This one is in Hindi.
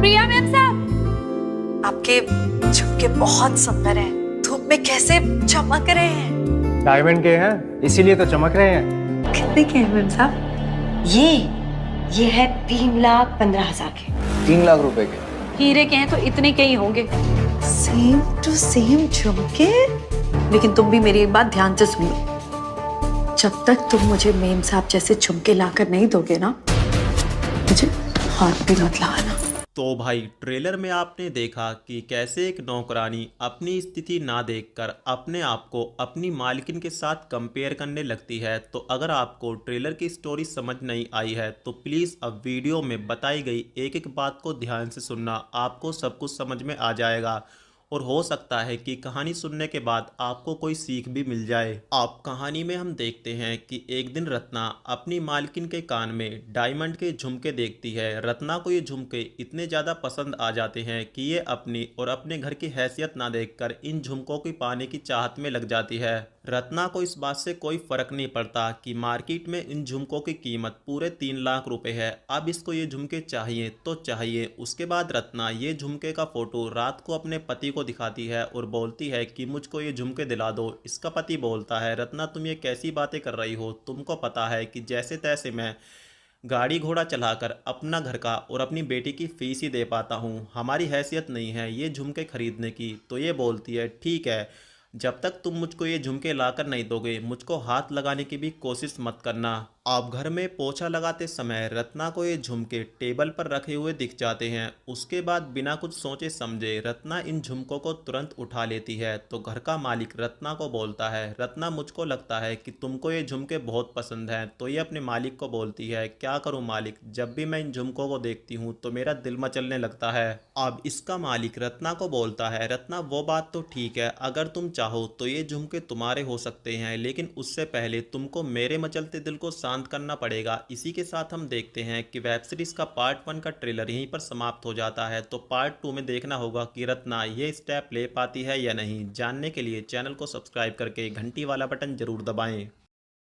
प्रिया मैम साहब, आपके झुमके बहुत सुंदर हैं, धूप में कैसे चमक रहे हैं। डायमंड के हैं इसीलिए तो चमक रहे हैं। कितने के हैं मैम साहब? ये है 3,15,000 के। 3 लाख रुपए के। हीरे के हैं तो इतने के ही होंगे। सेम टू सेम झुमके। लेकिन तुम भी मेरी एक बात ध्यान से सुन लो, जब तक तुम मुझे मेम साहब जैसे झुमके लाकर नहीं दोगे ना, मुझे हाथ भी मत लगाना। तो भाई ट्रेलर में आपने देखा कि कैसे एक नौकरानी अपनी स्थिति ना देखकर अपने आप को अपनी मालकिन के साथ कंपेयर करने लगती है। तो अगर आपको ट्रेलर की स्टोरी समझ नहीं आई है तो प्लीज़ अब वीडियो में बताई गई एक एक बात को ध्यान से सुनना, आपको सब कुछ समझ में आ जाएगा और हो सकता है कि कहानी सुनने के बाद आपको कोई सीख भी मिल जाए। आप कहानी में हम देखते हैं कि एक दिन रत्ना अपनी मालकिन के कान में डायमंड के झुमके देखती है। रत्ना को ये झुमके इतने ज़्यादा पसंद आ जाते हैं कि ये अपनी और अपने घर की हैसियत ना देखकर इन झुमकों की पाने की चाहत में लग जाती है। रत्ना को इस बात से कोई फर्क नहीं पड़ता कि मार्केट में इन झुमकों की कीमत पूरे 3 लाख रुपए है। अब इसको ये झुमके चाहिए तो चाहिए। उसके बाद रत्ना ये झुमके का फोटो रात को अपने पति को दिखाती है और बोलती है कि मुझको ये झुमके दिला दो। इसका पति बोलता है, रत्ना तुम ये कैसी बातें कर रही हो, तुमको पता है कि जैसे तैसे मैं गाड़ी घोड़ा चलाकर अपना घर का और अपनी बेटी की फीस ही दे पाता हूँ, हमारी हैसियत नहीं है ये झुमके खरीदने की। तो ये बोलती है ठीक है, जब तक तुम मुझको ये झुमके लाकर नहीं दोगे मुझको हाथ लगाने की भी कोशिश मत करना। आप घर में पोछा लगाते समय रत्ना को ये झुमके टेबल पर रखे हुए दिख जाते हैं। उसके बाद बिना कुछ सोचे समझे रत्ना इन झुमकों को तुरंत उठा लेती है। तो घर का मालिक रत्ना को बोलता है, रत्ना मुझको लगता है कि तुमको ये झुमके बहुत पसंद हैं। तो ये अपने मालिक को बोलती है, क्या करूं मालिक, जब भी मैं इन झुमकों को देखती हूं तो मेरा दिल मचलने लगता है। अब इसका मालिक रत्ना को बोलता है, रत्ना वो बात तो ठीक है, अगर तुम चाहो तो ये झुमके तुम्हारे हो सकते हैं, लेकिन उससे पहले तुमको मेरे मचलते दिल को शांत करना पड़ेगा। इसी के साथ हम देखते हैं कि वेब सीरीज का पार्ट 1 का ट्रेलर यहीं पर समाप्त हो जाता है। तो पार्ट 2 में देखना होगा कि रत्ना ये स्टेप ले पाती है या नहीं। जानने के लिए चैनल को सब्सक्राइब करके घंटी वाला बटन जरूर दबाएं।